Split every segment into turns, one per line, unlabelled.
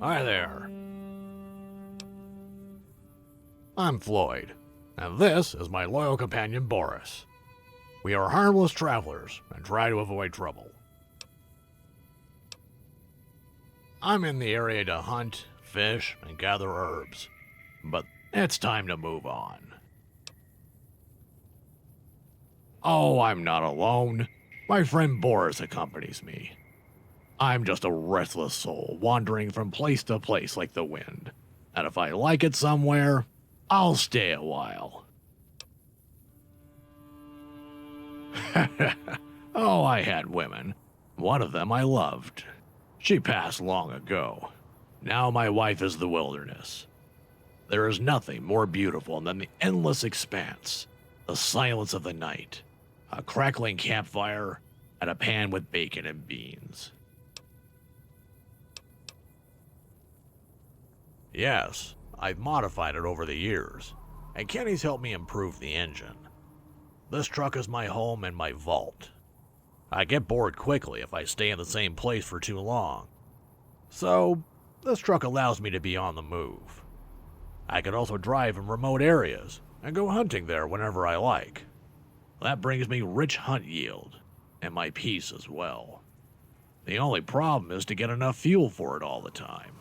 Hi there. I'm Floyd, and this is my loyal companion Boris. We are harmless travelers and try to avoid trouble. I'm in the area to hunt, fish, and gather herbs, but it's time to move on. Oh, I'm not alone. My friend Boris accompanies me. I'm just a restless soul wandering from place to place like the wind, and if I like it somewhere, I'll stay a while. Oh, I had women. One of them I loved. She passed long ago. Now my wife is the wilderness. There is nothing more beautiful than the endless expanse, the silence of the night, a crackling campfire, and a pan with bacon and beans. Yes, I've modified it over the years, and Kenny's helped me improve the engine. This truck is my home and my vault. I get bored quickly if I stay in the same place for too long. So, this truck allows me to be on the move. I can also drive in remote areas and go hunting there whenever I like. That brings me rich hunt yield, and my peace as well. The only problem is to get enough fuel for it all the time.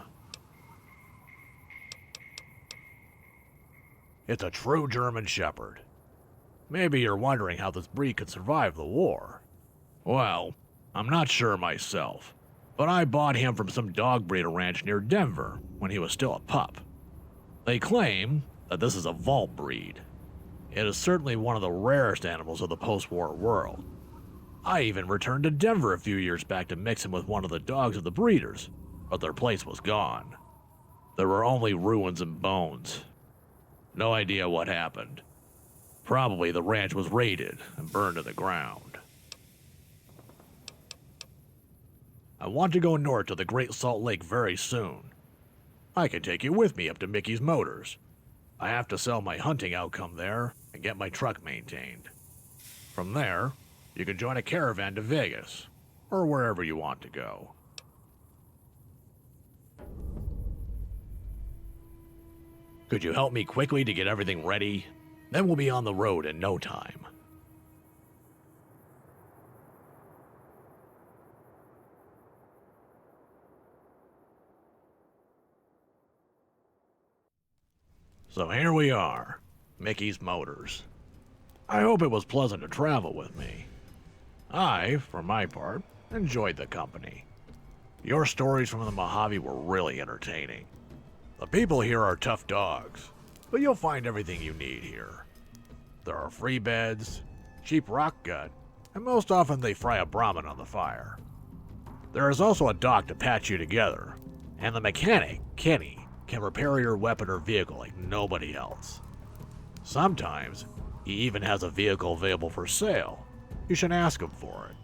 It's a true German Shepherd. Maybe you're wondering how this breed could survive the war. Well, I'm not sure myself, but I bought him from some dog breeder ranch near Denver when he was still a pup. They claim that this is a vault breed. It is certainly one of the rarest animals of the post-war world. I even returned to Denver a few years back to mix him with one of the dogs of the breeders, but their place was gone. There were only ruins and bones. No idea what happened. Probably the ranch was raided and burned to the ground. I want to go north to the Great Salt Lake very soon. I can take you with me up to Mickey's Motors. I have to sell my hunting outcome there and get my truck maintained. From there, you can join a caravan to Vegas, or wherever you want to go. Could you help me quickly to get everything ready? Then we'll be on the road in no time. So here we are, Mickey's Motors. I hope it was pleasant to travel with me. I, for my part, enjoyed the company. Your stories from the Mojave were really entertaining. The people here are tough dogs, but you'll find everything you need here. There are free beds, cheap rock gut, and most often they fry a Brahmin on the fire. There is also a dock to patch you together, and the mechanic, Kenny, can repair your weapon or vehicle like nobody else. Sometimes, he even has a vehicle available for sale. You should ask him for it.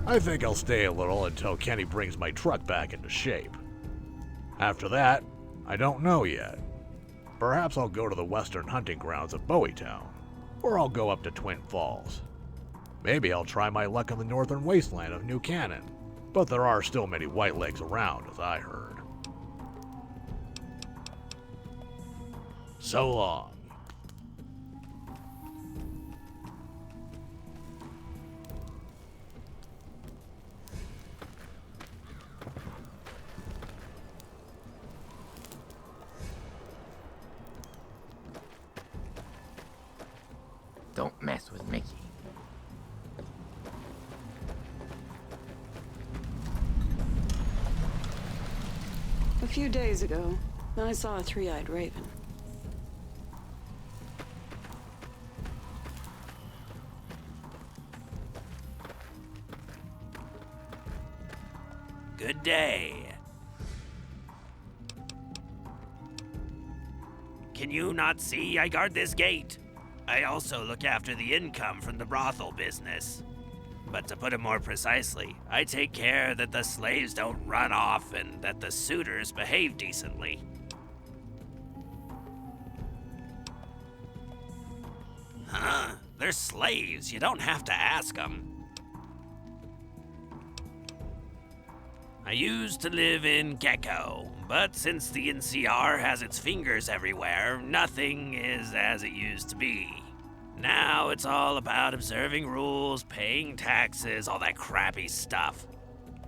I think I'll stay a little until Kenny brings my truck back into shape. After that, I don't know yet. Perhaps I'll go to the western hunting grounds of Bowietown, or I'll go up to Twin Falls. Maybe I'll try my luck in the northern wasteland of New Canaan, but there are still many white legs around, as I heard. So long.
Don't mess with Mickey.
A few days ago, I saw a three-eyed raven.
Good day. Can you not see I guard this gate? I also look after the income from the brothel business. But to put it more precisely, I take care that the slaves don't run off and that the suitors behave decently. Huh? They're slaves. You don't have to ask them. I used to live in Gecko, but since the NCR has its fingers everywhere, nothing is as it used to be. Now it's all about observing rules, paying taxes, all that crappy stuff.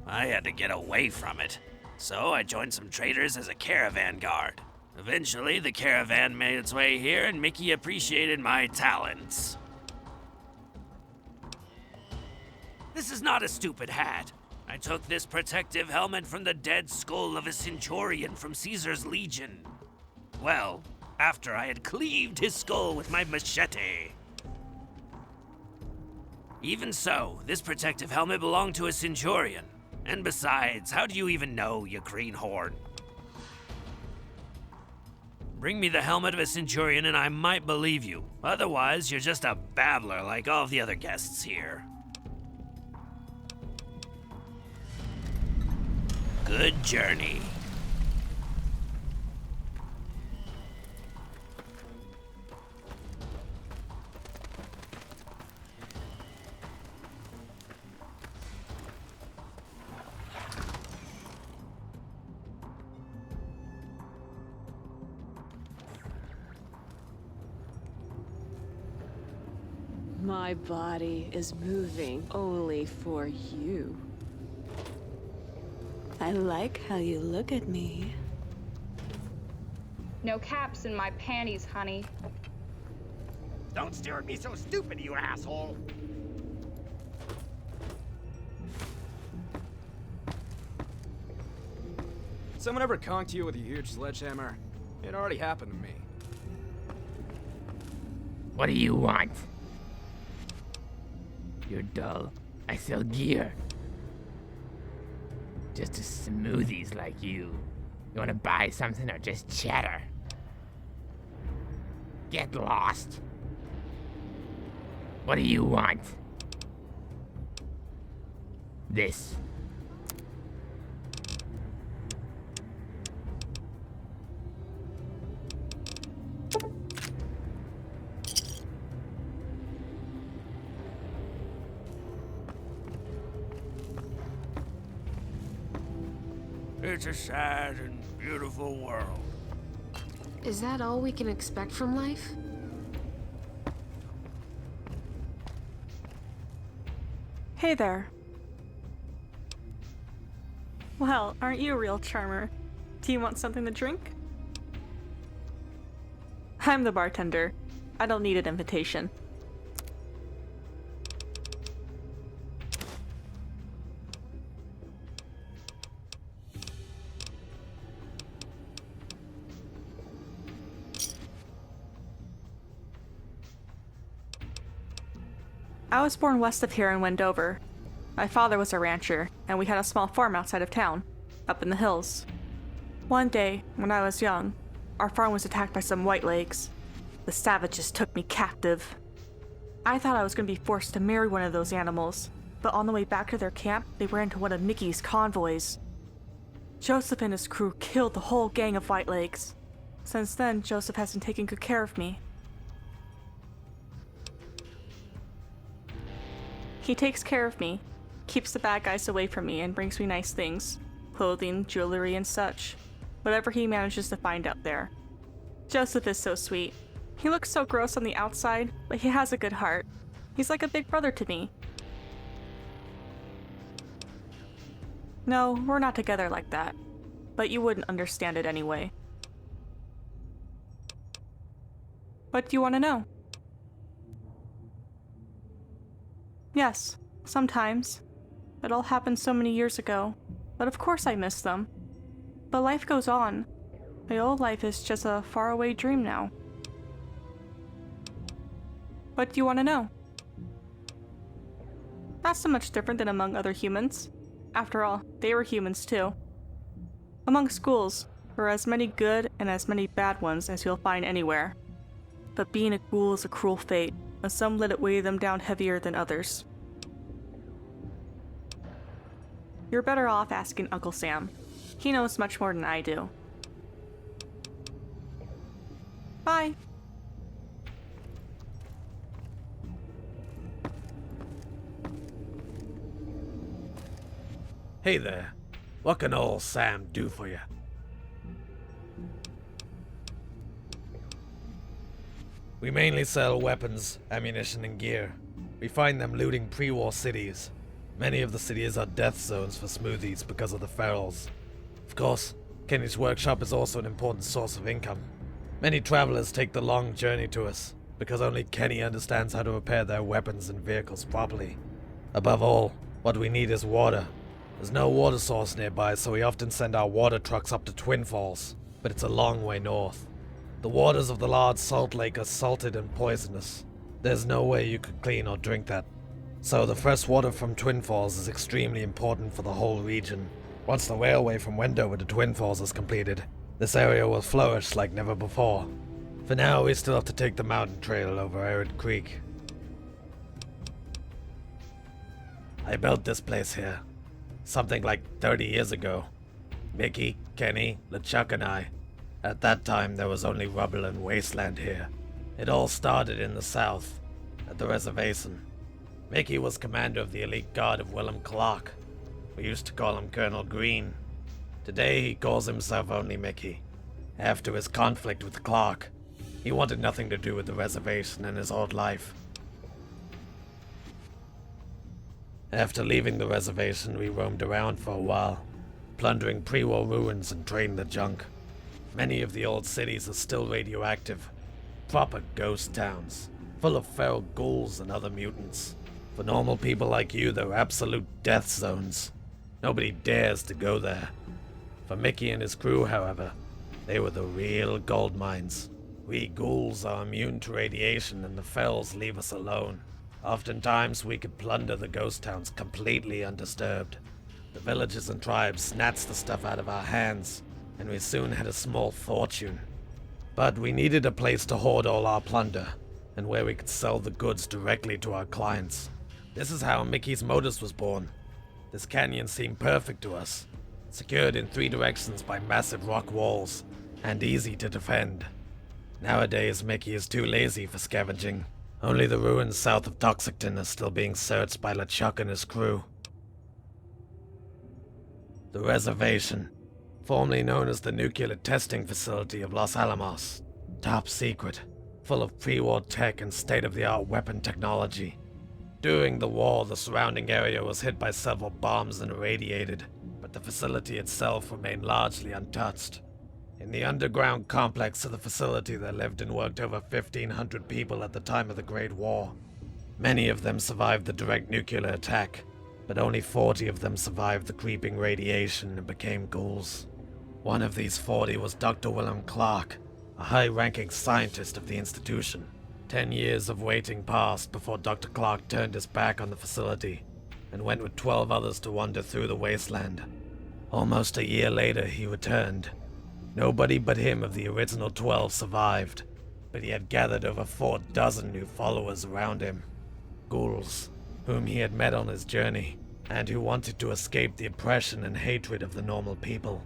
I had to get away from it, so I joined some traders as a caravan guard. Eventually, the caravan made its way here, and Mickey appreciated my talents. This is not a stupid hat. I took this protective helmet from the dead skull of a centurion from Caesar's legion. Well, after I had cleaved his skull with my machete. Even so, this protective helmet belonged to a centurion. And besides, how do you even know, you greenhorn? Bring me the helmet of a centurion and I might believe you. Otherwise, you're just a babbler like all the other guests here. Good journey.
My body is moving only for you. I like how you look at me.
No caps in my panties, honey.
Don't stare at me so stupid, you asshole!
Someone ever conked you with a huge sledgehammer? It already happened to me.
What do you want? You're dull. I sell gear. Just to smoothies like you. You wanna buy something or just chatter? Get lost. What do you want? This.
It's a sad and beautiful world.
Is that all we can expect from life?
Hey there. Well, aren't you a real charmer? Do you want something to drink? I'm the bartender. I don't need an invitation. I was born west of here in Wendover. My father was a rancher, and we had a small farm outside of town, up in the hills. One day, when I was young, our farm was attacked by some whitelegs. The savages took me captive. I thought I was going to be forced to marry one of those animals, but on the way back to their camp, they ran into one of Mickey's convoys. Joseph and his crew killed the whole gang of whitelegs. Since then, Joseph hasn't taken good care of me. He takes care of me, keeps the bad guys away from me, and brings me nice things. Clothing, jewelry, and such. Whatever he manages to find out there. Joseph is so sweet. He looks so gross on the outside, but he has a good heart. He's like a big brother to me. No, we're not together like that. But you wouldn't understand it anyway. What do you want to know? Yes, sometimes. It all happened so many years ago, but of course I miss them. But life goes on. My old life is just a faraway dream now. What do you want to know? Not so much different than among other humans. After all, they were humans too. Among schools, there are as many good and as many bad ones as you'll find anywhere. But being a ghoul is a cruel fate, and some let it weigh them down heavier than others. You're better off asking Uncle Sam. He knows much more than I do. Bye.
Hey there. What can old Sam do for you? We mainly sell weapons, ammunition, and gear. We find them looting pre-war cities. Many of the cities are death zones for smoothies because of the ferals. Of course, Kenny's workshop is also an important source of income. Many travelers take the long journey to us, because only Kenny understands how to repair their weapons and vehicles properly. Above all, what we need is water. There's no water source nearby, so we often send our water trucks up to Twin Falls, but it's a long way north. The waters of the large salt lake are salted and poisonous. There's no way you could clean or drink that. So the fresh water from Twin Falls is extremely important for the whole region. Once the railway from Wendover to Twin Falls is completed, this area will flourish like never before. For now, we still have to take the mountain trail over Arid Creek. I built this place here, something like 30 years ago. Mickey, Kenny, LeChuck, and I. At that time, there was only rubble and wasteland here. It all started in the south, at the reservation. Mickey was commander of the elite guard of Willem Clark. We used to call him Colonel Green. Today, he calls himself only Mickey. After his conflict with Clark, he wanted nothing to do with the reservation and his old life. After leaving the reservation, we roamed around for a while, plundering pre-war ruins and trading the junk. Many of the old cities are still radioactive. Proper ghost towns, full of feral ghouls and other mutants. For normal people like you, they're absolute death zones. Nobody dares to go there. For Mickey and his crew, however, they were the real gold mines. We ghouls are immune to radiation and the ferals leave us alone. Oftentimes we could plunder the ghost towns completely undisturbed. The villages and tribes snatched the stuff out of our hands, and we soon had a small fortune. But we needed a place to hoard all our plunder, and where we could sell the goods directly to our clients. This is how Mickey's Motors was born. This canyon seemed perfect to us, secured in 3 directions by massive rock walls, and easy to defend. Nowadays, Mickey is too lazy for scavenging. Only the ruins south of Toxicton are still being searched by LeChuck and his crew. The reservation, formerly known as the Nuclear Testing Facility of Los Alamos, top secret, full of pre-war tech and state-of-the-art weapon technology. During the war, the surrounding area was hit by several bombs and irradiated, but the facility itself remained largely untouched. In the underground complex of the facility, there lived and worked over 1,500 people at the time of the Great War. Many of them survived the direct nuclear attack, but only 40 of them survived the creeping radiation and became ghouls. One of these 40 was Dr. Willem Clark, a high-ranking scientist of the institution. 10 years of waiting passed before Dr. Clark turned his back on the facility and went with 12 others to wander through the wasteland. Almost a year later, he returned. Nobody but him of the original 12 survived, but he had gathered over 4 dozen new followers around him. Ghouls, whom he had met on his journey, and who wanted to escape the oppression and hatred of the normal people.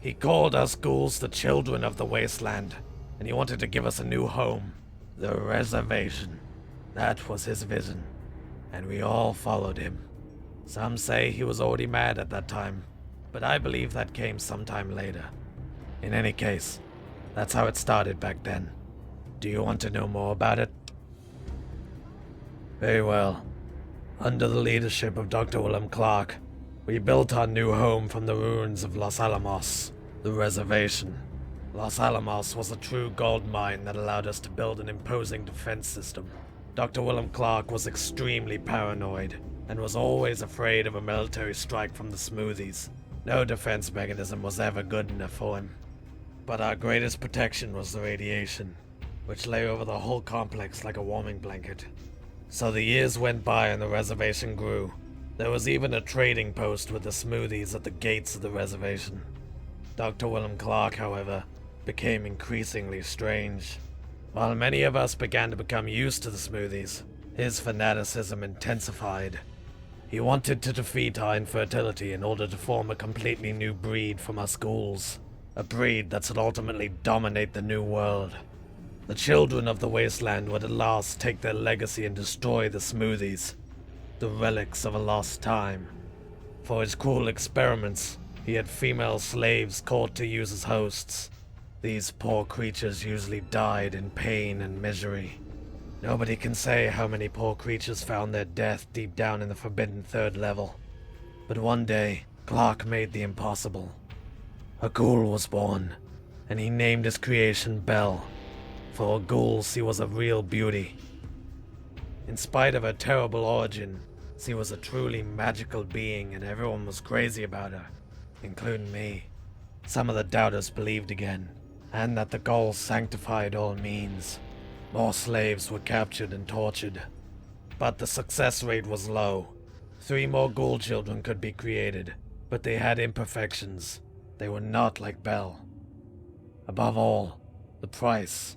He called us ghouls the children of the wasteland, and he wanted to give us a new home, the reservation. That was his vision, and we all followed him. Some say he was already mad at that time, but I believe that came sometime later. In any case, that's how it started back then. Do you want to know more about it? Very well. Under the leadership of Dr. Willem Clark, we built our new home from the ruins of Los Alamos, the reservation. Los Alamos was a true gold mine that allowed us to build an imposing defense system. Dr. Willem Clark was extremely paranoid and was always afraid of a military strike from the Smoothies. No defense mechanism was ever good enough for him. But our greatest protection was the radiation, which lay over the whole complex like a warming blanket. So the years went by and the reservation grew. There was even a trading post with the Smoothies at the gates of the reservation. Dr. Willem Clark, however, became increasingly strange. While many of us began to become used to the Smoothies, his fanaticism intensified. He wanted to defeat our infertility in order to form a completely new breed from us ghouls. A breed that should ultimately dominate the new world. The children of the wasteland would at last take their legacy and destroy the Smoothies, the relics of a lost time. For his cruel experiments, He had female slaves caught to use as hosts. These poor creatures usually died in pain and misery. Nobody can say how many poor creatures found their death deep down in the forbidden third level. But one day, Clark made the impossible. A ghoul was born, and he named his creation Belle. For a ghoul, she was a real beauty. In spite of her terrible origin, she was a truly magical being and everyone was crazy about her, including me. Some of the doubters believed again, and that the ghoul sanctified all means. More slaves were captured and tortured. But the success rate was low. 3 more ghoul children could be created, but they had imperfections. They were not like Belle. Above all, the price.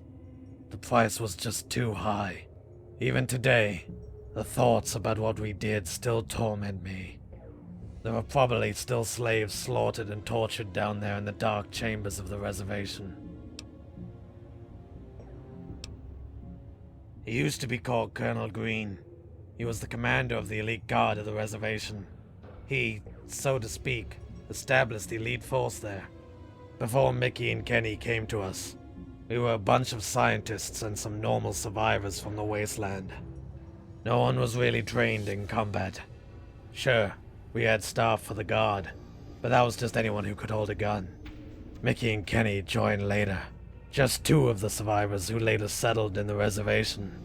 The price was just too high. Even today, the thoughts about what we did still torment me. There are probably still slaves slaughtered and tortured down there in the dark chambers of the reservation. He used to be called Colonel Green. He was the commander of the elite guard of the reservation. He, so to speak, established the elite force there. Before Mickey and Kenny came to us, we were a bunch of scientists and some normal survivors from the wasteland. No one was really trained in combat. Sure, we had staff for the guard, but that was just anyone who could hold a gun. Mickey and Kenny joined later. Just 2 of the survivors who later settled in the reservation.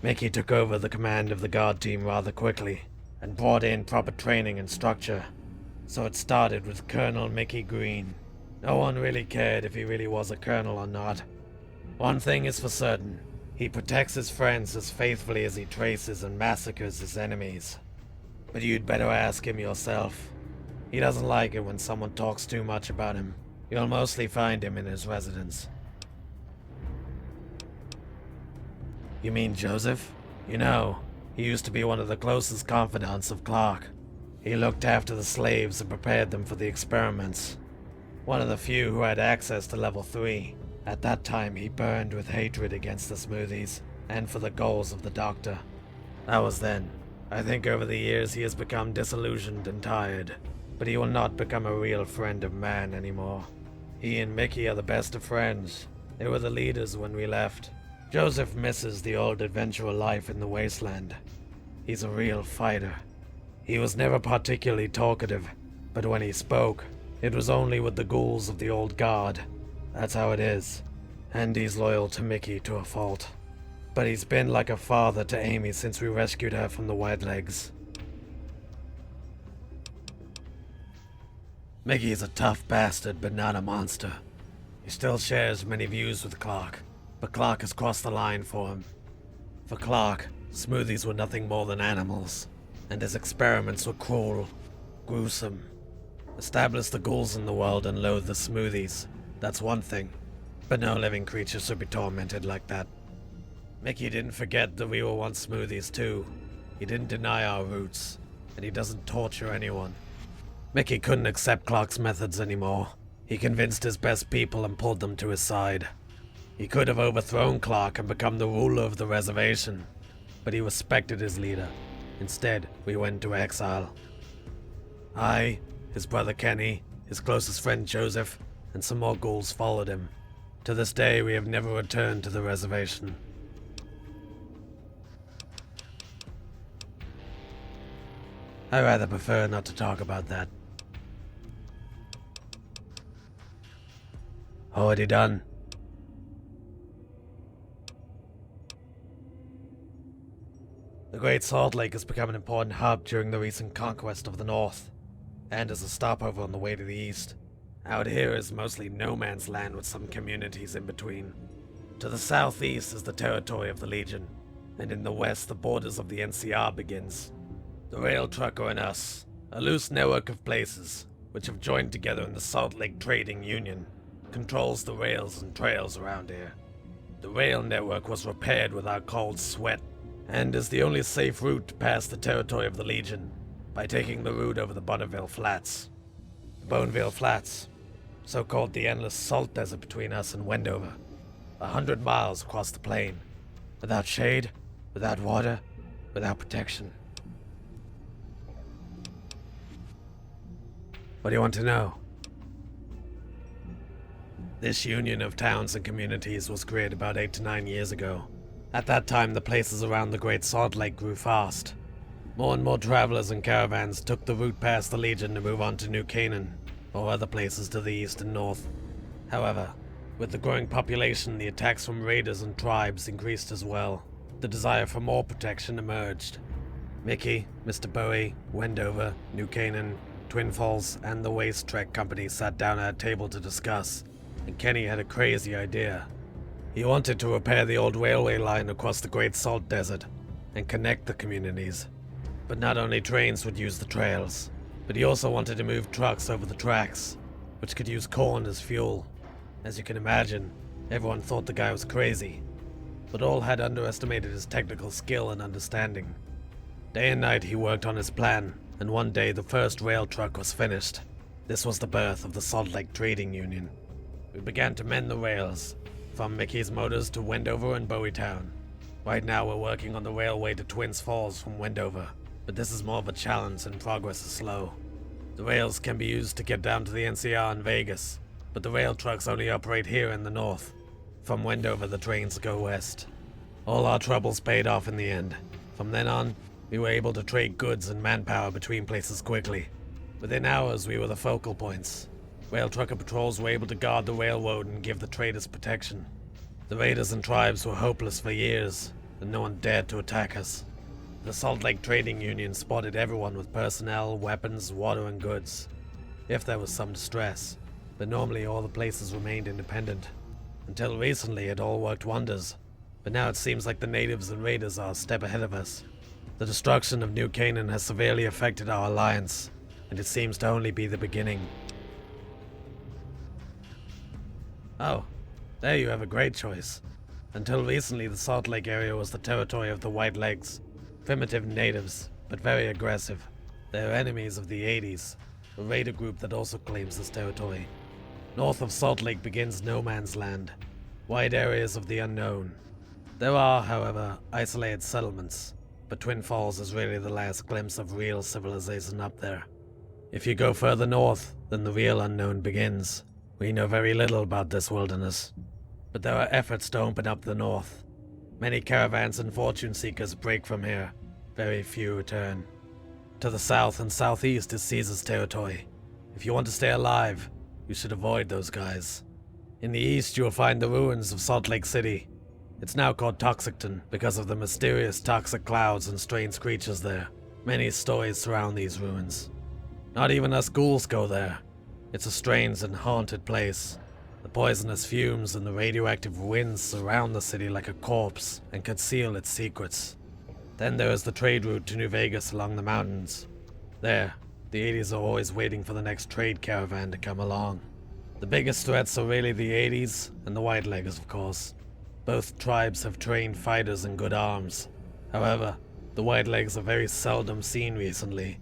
Mickey took over the command of the guard team rather quickly, and brought in proper training and structure. So it started with Colonel Mickey Green. No one really cared if he really was a colonel or not. One thing is for certain, he protects his friends as faithfully as he traces and massacres his enemies. But you'd better ask him yourself. He doesn't like it when someone talks too much about him. You'll mostly find him in his residence. You mean Joseph? You know, he used to be one of the closest confidants of Clark. He looked after the slaves and prepared them for the experiments. One of the few who had access to level 3. At that time, he burned with hatred against the Smoothies, and for the goals of the Doctor. That was then. I think over the years he has become disillusioned and tired, but he will not become a real friend of man anymore. He and Mickey are the best of friends. They were the leaders when we left. Joseph misses the old adventurer life in the wasteland. He's a real fighter. He was never particularly talkative, but when he spoke, it was only with the ghouls of the old guard. That's how it is. And he's loyal to Mickey to a fault. But he's been like a father to Amy since we rescued her from the Whitelegs. Mickey is a tough bastard, but not a monster. He still shares many views with Clark, but Clark has crossed the line for him. For Clark, Smoothies were nothing more than animals, and his experiments were cruel, gruesome. Establish the ghouls in the world and loathe the Smoothies. That's one thing, but no living creature should be tormented like that. Mickey didn't forget that we were once Smoothies too. He didn't deny our roots, and he doesn't torture anyone. Mickey couldn't accept Clark's methods anymore. He convinced his best people and pulled them to his side. He could have overthrown Clark and become the ruler of the reservation, but he respected his leader. Instead, we went into exile. I, his brother Kenny, his closest friend Joseph, and some more ghouls followed him. To this day, we have never returned to the reservation. I rather prefer not to talk about that. Already done. The Great Salt Lake has become an important hub during the recent conquest of the North, and as a stopover on the way to the east. Out here is mostly no man's land with some communities in between. To the southeast is the territory of the Legion, and in the west the borders of the NCR begins. The Railtrucker and us, a loose network of places, which have joined together in the Salt Lake Trading Union, controls the rails and trails around here. The rail network was repaired with our cold sweat, and is the only safe route past the territory of the Legion, by taking the route over the Bonneville Flats. The Boneville Flats, so-called the endless salt desert between us and Wendover, 100 miles across the plain, without shade, without water, without protection. What do you want to know? This union of towns and communities was created about 8 to 9 years ago. At that time, the places around the Great Salt Lake grew fast. More and more travelers and caravans took the route past the Legion to move on to New Canaan, or other places to the east and north. However, with the growing population, the attacks from raiders and tribes increased as well. The desire for more protection emerged. Mickey, Mr. Bowie, Wendover, New Canaan, Twin Falls, and the Waste Trek Company sat down at a table to discuss, and Kenny had a crazy idea. He wanted to repair the old railway line across the Great Salt Desert and connect the communities. But not only trains would use the trails, but he also wanted to move trucks over the tracks, which could use corn as fuel. As you can imagine, everyone thought the guy was crazy, but all had underestimated his technical skill and understanding. Day and night he worked on his plan, and one day the first rail truck was finished. This was the birth of the Salt Lake Trading Union. We began to mend the rails, from Mickey's Motors to Wendover and Bowietown. Right now we're working on the railway to Twins Falls from Wendover, but this is more of a challenge and progress is slow. The rails can be used to get down to the NCR in Vegas, but the rail trucks only operate here in the north. From Wendover the trains go west. All our troubles paid off in the end. From then on, we were able to trade goods and manpower between places quickly. Within hours we were the focal points. Rail trucker patrols were able to guard the railroad and give the traders protection. The raiders and tribes were hopeless for years, and no one dared to attack us. The Salt Lake Trading Union spotted everyone with personnel, weapons, water, and goods, if there was some distress, but normally all the places remained independent. Until recently it all worked wonders, but now it seems like the natives and raiders are a step ahead of us. The destruction of New Canaan has severely affected our alliance, and it seems to only be the beginning. Oh, there you have a great choice. Until recently, the Salt Lake area was the territory of the White Legs. Primitive natives, but very aggressive. They are enemies of the 80s, a raider group that also claims this territory. North of Salt Lake begins no man's land, wide areas of the unknown. There are, however, isolated settlements, but Twin Falls is really the last glimpse of real civilization up there. If you go further north, then the real unknown begins. We know very little about this wilderness, but there are efforts to open up the north. Many caravans and fortune seekers break from here. Very few return. To the south and southeast is Caesar's territory. If you want to stay alive, you should avoid those guys. In the east you will find the ruins of Salt Lake City. It's now called Toxicton because of the mysterious toxic clouds and strange creatures there. Many stories surround these ruins. Not even us ghouls go there. It's a strange and haunted place. The poisonous fumes and the radioactive winds surround the city like a corpse and conceal its secrets. Then there is the trade route to New Vegas along the mountains. There, the 80s are always waiting for the next trade caravan to come along. The biggest threats are really the 80s and the White Legs, of course. Both tribes have trained fighters and good arms. However, the White Legs are very seldom seen recently.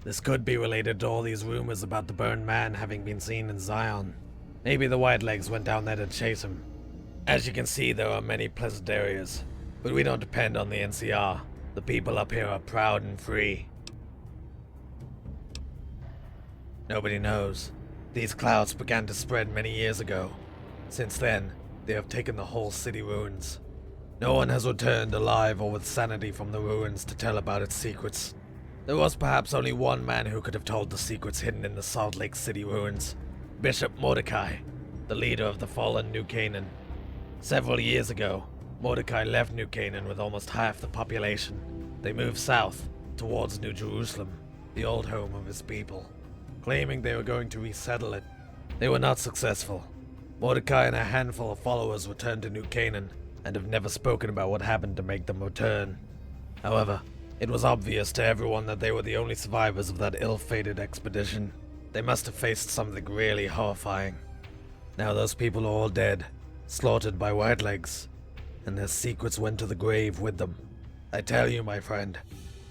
This could be related to all these rumors about the burned man having been seen in Zion. Maybe the White Legs went down there to chase him. As you can see, there are many pleasant areas, but we don't depend on the NCR. The people up here are proud and free. Nobody knows. These clouds began to spread many years ago. Since then, they have taken the whole city ruins. No one has returned alive or with sanity from the ruins to tell about its secrets. There was perhaps only one man who could have told the secrets hidden in the Salt Lake City ruins. Bishop Mordecai, the leader of the fallen New Canaan. Several years ago, Mordecai left New Canaan with almost half the population. They moved south, towards New Jerusalem, the old home of his people, claiming they were going to resettle it. They were not successful. Mordecai and a handful of followers returned to New Canaan, and have never spoken about what happened to make them return. However, it was obvious to everyone that they were the only survivors of that ill-fated expedition. They must have faced something really horrifying. Now those people are all dead, slaughtered by White Legs, and their secrets went to the grave with them. I tell you, my friend,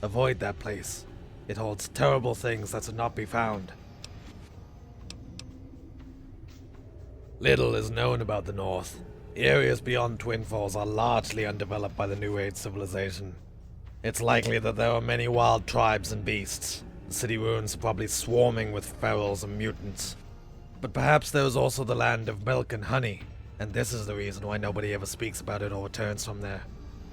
avoid that place. It holds terrible things that should not be found. Little is known about the North. The areas beyond Twin Falls are largely undeveloped by the New Age civilization. It's likely that there are many wild tribes and beasts. The city ruins are probably swarming with ferals and mutants. But perhaps there is also the land of milk and honey, and this is the reason why nobody ever speaks about it or returns from there.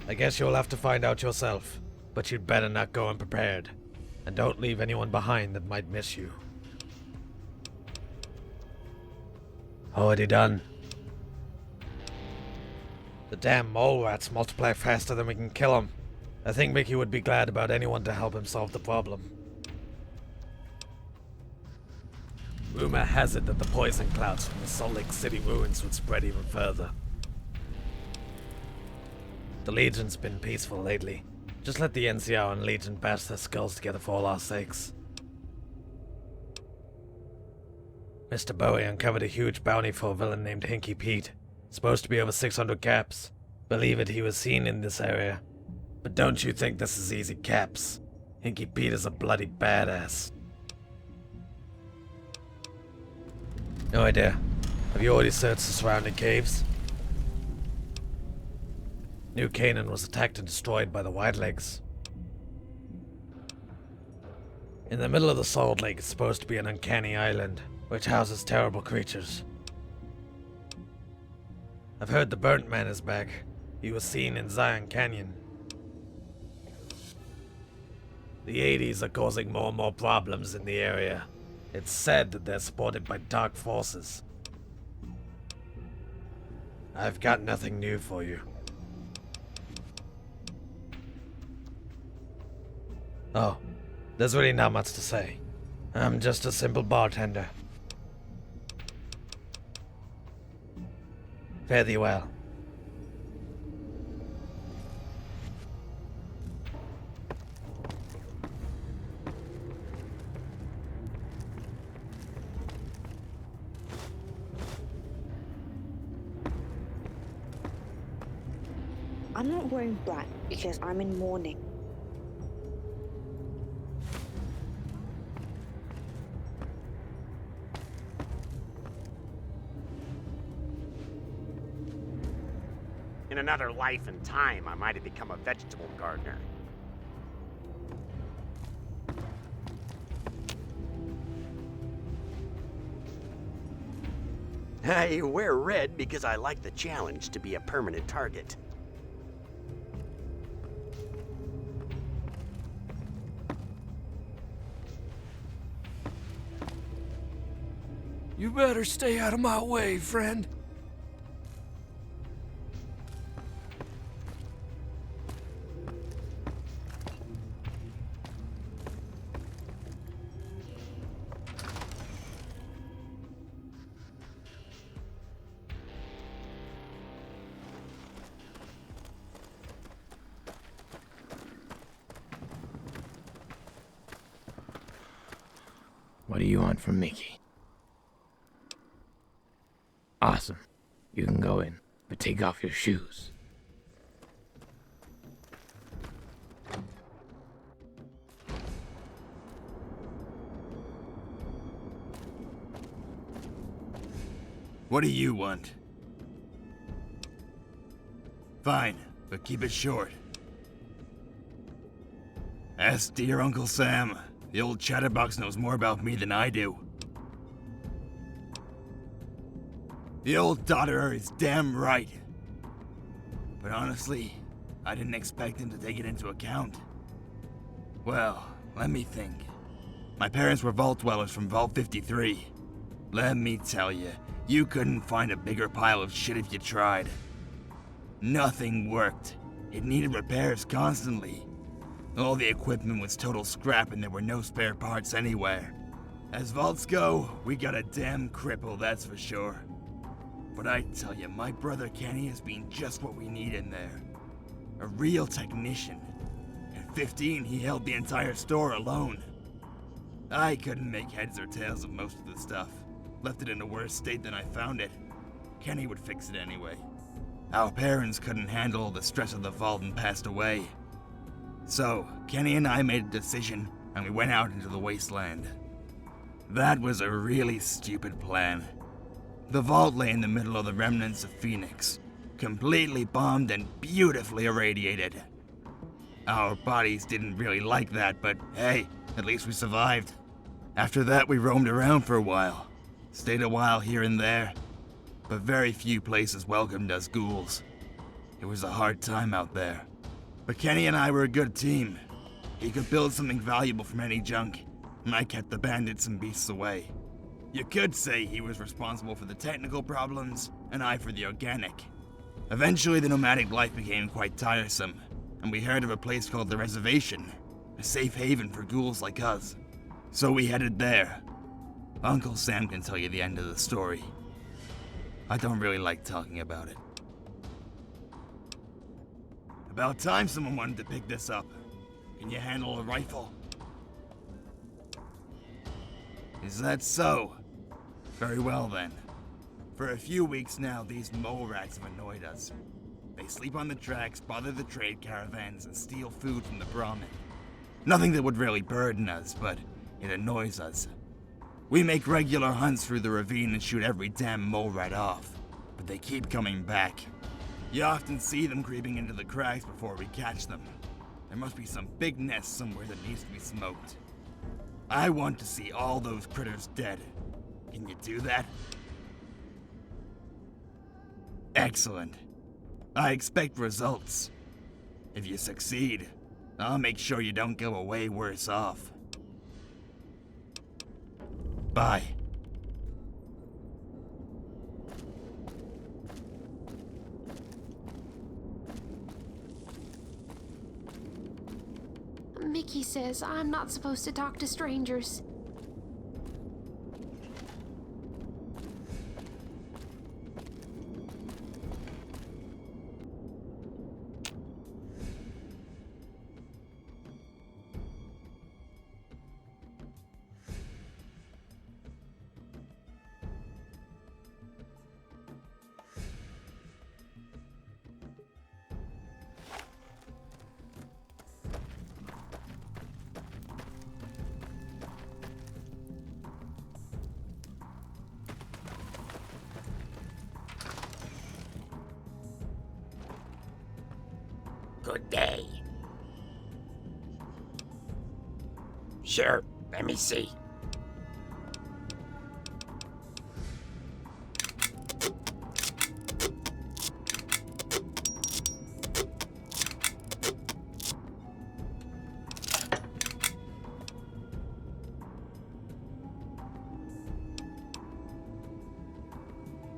I guess you'll have to find out yourself, but you'd better not go unprepared. And don't leave anyone behind that might miss you. Already done. The damn mole rats multiply faster than we can kill them. I think Mickey would be glad about anyone to help him solve the problem. Rumor has it that the poison clouds from the Salt Lake City ruins would spread even further. The Legion's been peaceful lately. Just let the NCR and Legion bash their skulls together for all our sakes. Mr. Bowie uncovered a huge bounty for a villain named Hinky Pete. Supposed to be over 600 caps. Believe it, he was seen in this area. But don't you think this is easy caps? Hinky Pete is a bloody badass. No idea. Have you already searched the surrounding caves? New Canaan was attacked and destroyed by the Wildlegs. In the middle of the Salt Lake is supposed to be an uncanny island, which houses terrible creatures. I've heard the Burnt Man is back. He was seen in Zion Canyon. The 80s are causing more and more problems in the area. It's said that they're supported by dark forces. I've got nothing new for you. Oh, there's really not much to say. I'm just a simple bartender. Fare thee well.
I'm not wearing black because I'm in mourning.
In another life and time, I might have become a vegetable gardener. I wear red because I like the challenge to be a permanent target.
You better stay out of my way, friend.
What do you want from Mickey? Awesome. You can go in, but take off your shoes.
What do you want? Fine, but keep it short. Ask dear Uncle Sam. The old chatterbox knows more about me than I do. The old dodderer is damn right. But honestly, I didn't expect him to take it into account. Well, let me think. My parents were vault dwellers from Vault 53. Let me tell you, you couldn't find a bigger pile of shit if you tried. Nothing worked. It needed repairs constantly. All the equipment was total scrap and there were no spare parts anywhere. As vaults go, we got a damn cripple, that's for sure. But I tell you, my brother Kenny has been just what we need in there. A real technician. At 15, he held the entire store alone. I couldn't make heads or tails of most of the stuff. Left it in a worse state than I found it. Kenny would fix it anyway. Our parents couldn't handle the stress of the vault and passed away. So, Kenny and I made a decision, and we went out into the wasteland. That was a really stupid plan. The vault lay in the middle of the remnants of Phoenix, completely bombed and beautifully irradiated. Our bodies didn't really like that, but hey, at least we survived. After that, we roamed around for a while. Stayed a while here and there, but very few places welcomed us ghouls. It was a hard time out there. But Kenny and I were a good team. He could build something valuable from any junk, and I kept the bandits and beasts away. You could say he was responsible for the technical problems, and I for the organic. Eventually, the nomadic life became quite tiresome, and we heard of a place called the Reservation, a safe haven for ghouls like us. So we headed there. Uncle Sam can tell you the end of the story. I don't really like talking about it. About time someone wanted to pick this up. Can you handle a rifle? Is that so? Very well then. For a few weeks now, these mole rats have annoyed us. They sleep on the tracks, bother the trade caravans, and steal food from the Brahmin. Nothing that would really burden us, but it annoys us. We make regular hunts through the ravine and shoot every damn mole rat off, but they keep coming back. You often see them creeping into the cracks before we catch them. There must be some big nest somewhere that needs to be smoked. I want to see all those critters dead. Can you do that? Excellent. I expect results. If you succeed, I'll make sure you don't go away worse off. Bye.
Mickey says I'm not supposed to talk to strangers.
Good day. Sure, let me see.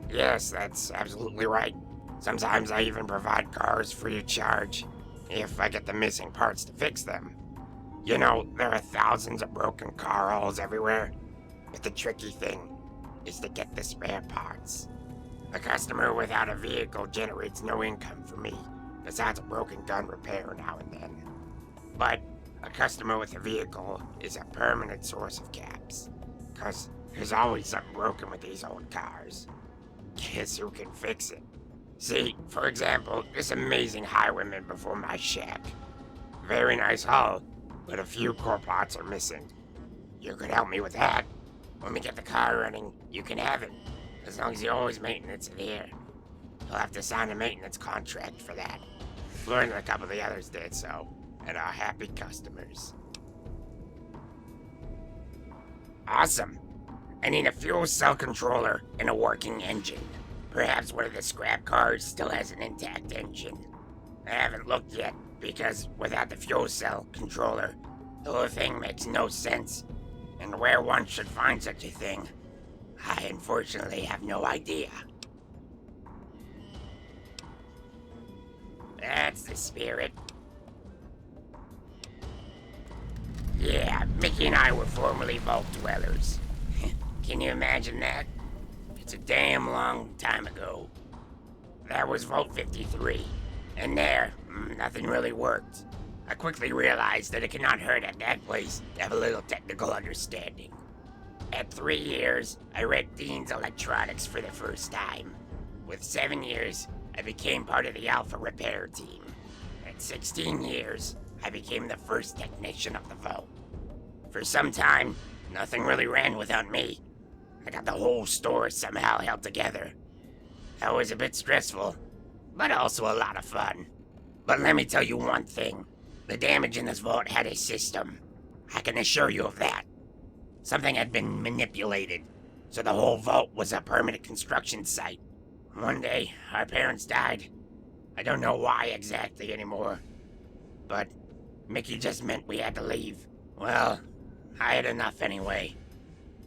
Yes, that's absolutely right. Sometimes I even provide cars free of charge, if I get the missing parts to fix them. You know, there are thousands of broken car hulls everywhere, but the tricky thing is to get the spare parts. A customer without a vehicle generates no income for me, besides a broken gun repair now and then. But a customer with a vehicle is a permanent source of caps, 'cause there's always something broken with these old cars. Guess who can fix it? See, for example, this amazing highwayman before my shack. Very nice hull, but a few core parts are missing. You could help me with that. When we get the car running, you can have it, as long as you always maintenance it here. You'll have to sign a maintenance contract for that. Floyd and a couple of the others did so, and are happy customers. Awesome. I need a fuel cell controller and a working engine. Perhaps one of the scrap cars still has an intact engine. I haven't looked yet, because without the fuel cell controller, the whole thing makes no sense. And where one should find such a thing, I unfortunately have no idea. That's the spirit. Yeah, Mickey and I were formerly vault dwellers. Can you imagine that? It's a damn long time ago. That was Vault 53, and there, nothing really worked. I quickly realized that it cannot hurt at that place to have a little technical understanding. At 3 years, I read Dean's electronics for the first time. With 7 years, I became part of the Alpha repair team. At 16 years, I became the first technician of the Vault. For some time, nothing really ran without me. I got the whole store somehow held together. That was a bit stressful, but also a lot of fun. But let me tell you one thing. The damage in this vault had a system. I can assure you of that. Something had been manipulated, so the whole vault was a permanent construction site. One day, our parents died. I don't know why exactly anymore, but Mickey just meant we had to leave. Well, I had enough anyway.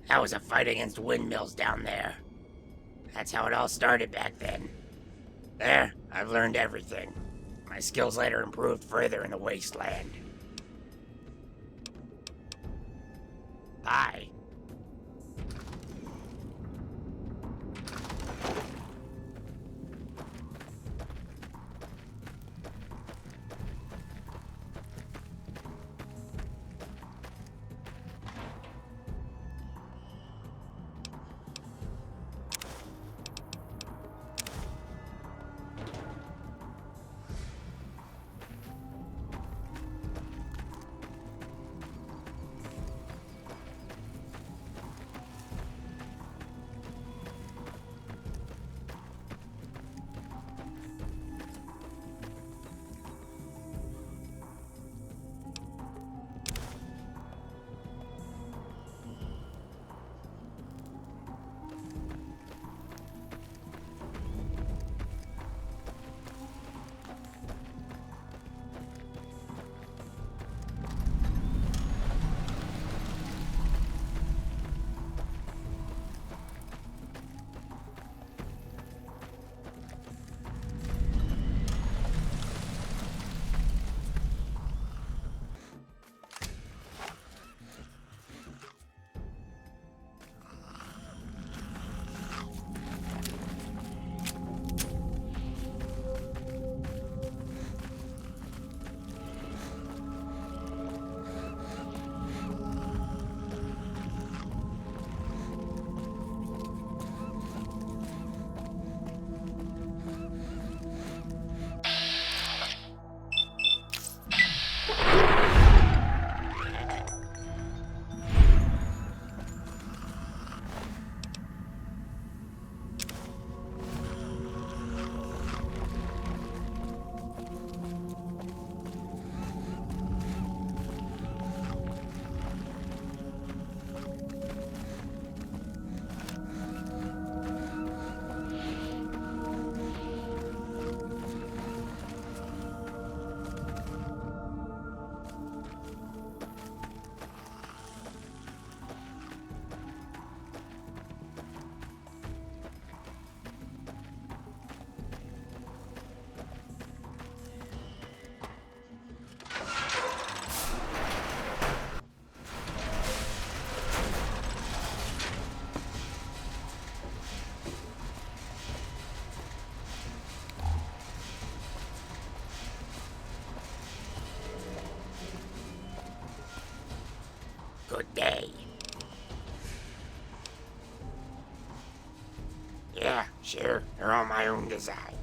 That was a fight against windmills down there. That's how it all started back then. There, I've learned everything. My skills later improved further in the wasteland. Bye. Good day. Yeah, sure. They're all my own design.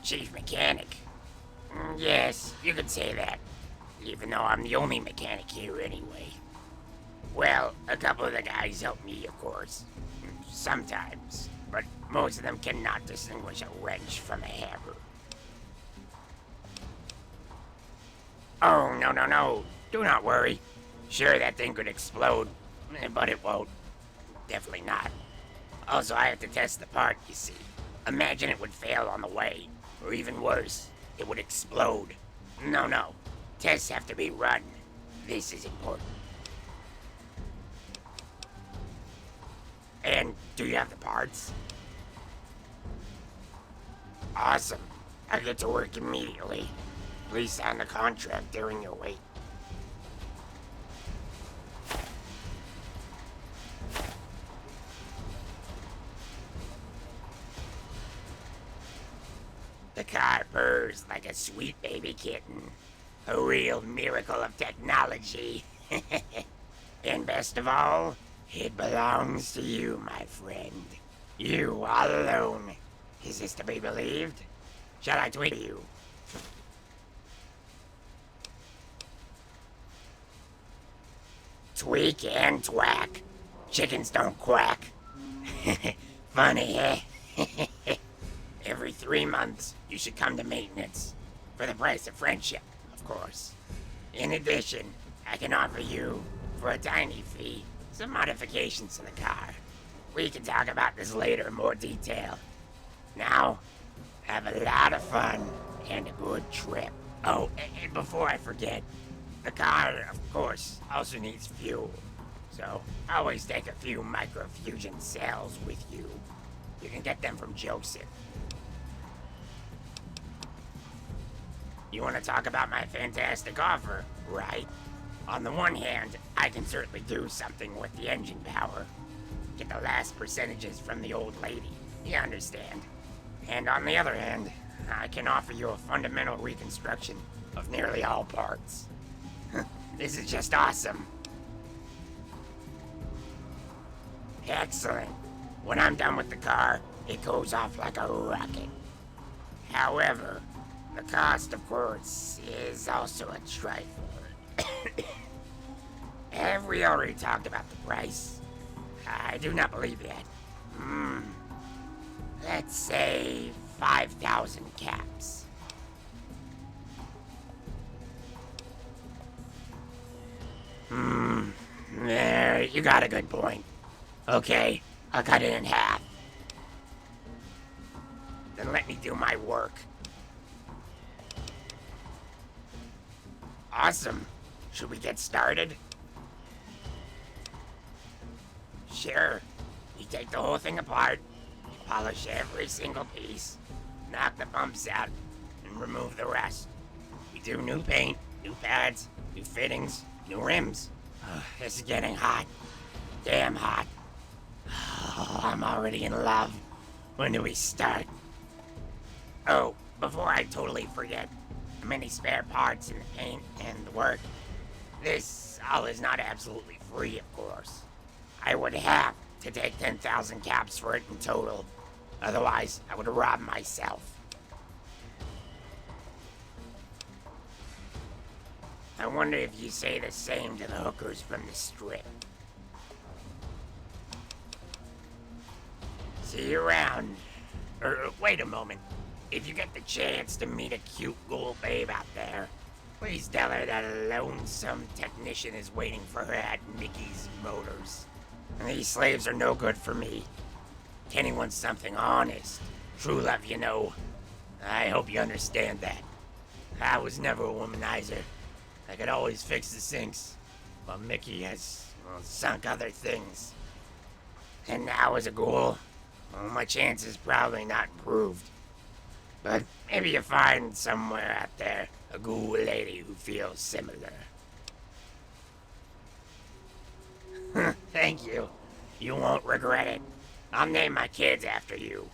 Chief mechanic. Yes, you could say that. Even though I'm the only mechanic here anyway. Well, a couple of the guys help me, of course. Sometimes. But most of them cannot distinguish a wrench from a hammer. Oh, no. Do not worry. Sure, that thing could explode, but it won't. Definitely not. Also, I have to test the part, you see. Imagine it would fail on the way, or even worse, it would explode. No. Tests have to be run. This is important. And do you have the parts? Awesome. I get to work immediately. Please sign the contract during your wait. The car purrs like a sweet baby kitten. A real miracle of technology. And best of all, it belongs to you, my friend. You all alone. Is this to be believed? Shall I tweet you? Tweak and twack. Chickens don't quack. Funny, eh? Every 3 months, you should come to maintenance. For the price of friendship, of course. In addition, I can offer you, for a tiny fee, some modifications to the car. We can talk about this later in more detail. Now, have a lot of fun and a good trip. Oh, and before I forget, the car, of course, also needs fuel. So, always take a few microfusion cells with you. You can get them from Joseph. You want to talk about my fantastic offer, right? On the one hand, I can certainly do something with the engine power. Get the last percentages from the old lady, you understand. And on the other hand, I can offer you a fundamental reconstruction of nearly all parts. This is just awesome. Excellent. When I'm done with the car, it goes off like a rocket. However, the cost, of course, is also a trifle. Have we already talked about the price? I do not believe that. Let's say 5,000 caps. There, you got a good point. Okay, I'll cut it in half. Then let me do my work. Awesome. Should we get started? Sure. You take the whole thing apart, you polish every single piece, knock the bumps out, and remove the rest. We do new paint, new pads, new fittings, new rims. This is getting hot. Damn hot. I'm already in love. When do we start? Oh, before I totally forget, the many spare parts and the paint and the work. This all is not absolutely free, of course. I would have to take 10,000 caps for it in total. Otherwise, I would rob myself. I wonder if you say the same to the hookers from the strip. See you around. Wait a moment. If you get the chance to meet a cute ghoul babe out there, please tell her that a lonesome technician is waiting for her at Mickey's Motors. And these slaves are no good for me. Kenny wants something honest. True love, you know. I hope you understand that. I was never a womanizer. I could always fix the sinks, while Mickey has, well, sunk other things. And now as a ghoul, well, my chances probably not improved. But maybe you find somewhere out there a ghoul lady who feels similar. Thank you. You won't regret it. I'll name my kids after you.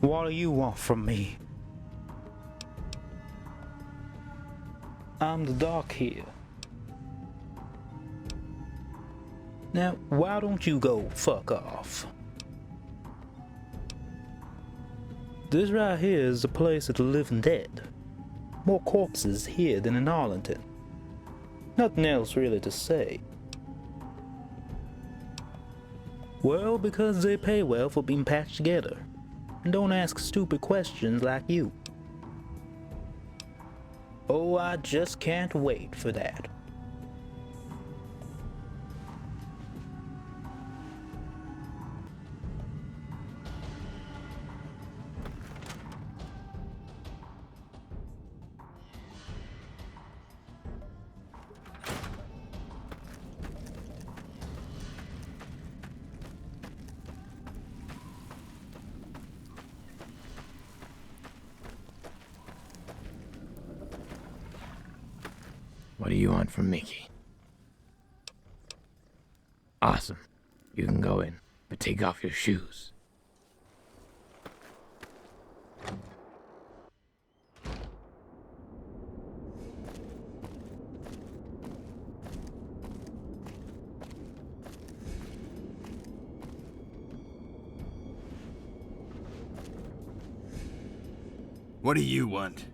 What do you want from me? I'm the doc here. Now, why don't you go fuck off? This right here is a place of the living dead. More corpses here than in Arlington. Nothing else really to say. Well, because they pay well for being patched together. And don't ask stupid questions like you. Oh, I just can't wait for that.
What do you want from Mickey?
Awesome. You can go in, but take off your shoes.
What do you want?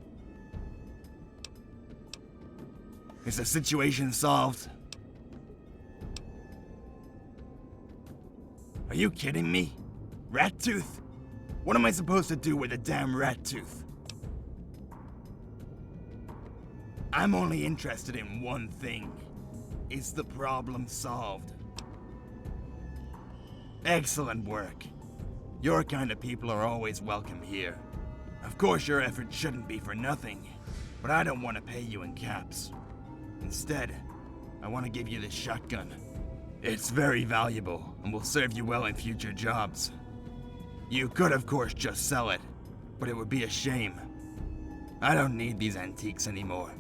Is the situation solved? Are you kidding me? Rat tooth? What am I supposed to do with a damn rat tooth? I'm only interested in one thing. Is the problem solved? Excellent work. Your kind of people are always welcome here. Of course your efforts shouldn't be for nothing, but I don't want to pay you in caps. Instead, I want to give you this shotgun. It's very valuable and will serve you well in future jobs. You could of course just sell it, but it would be a shame. I don't need these antiques anymore.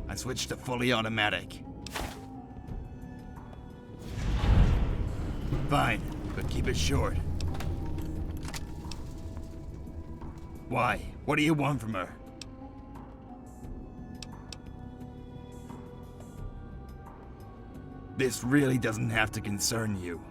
I switched to fully automatic. Fine, but keep it short. Why? What do you want from her? This really doesn't have to concern you.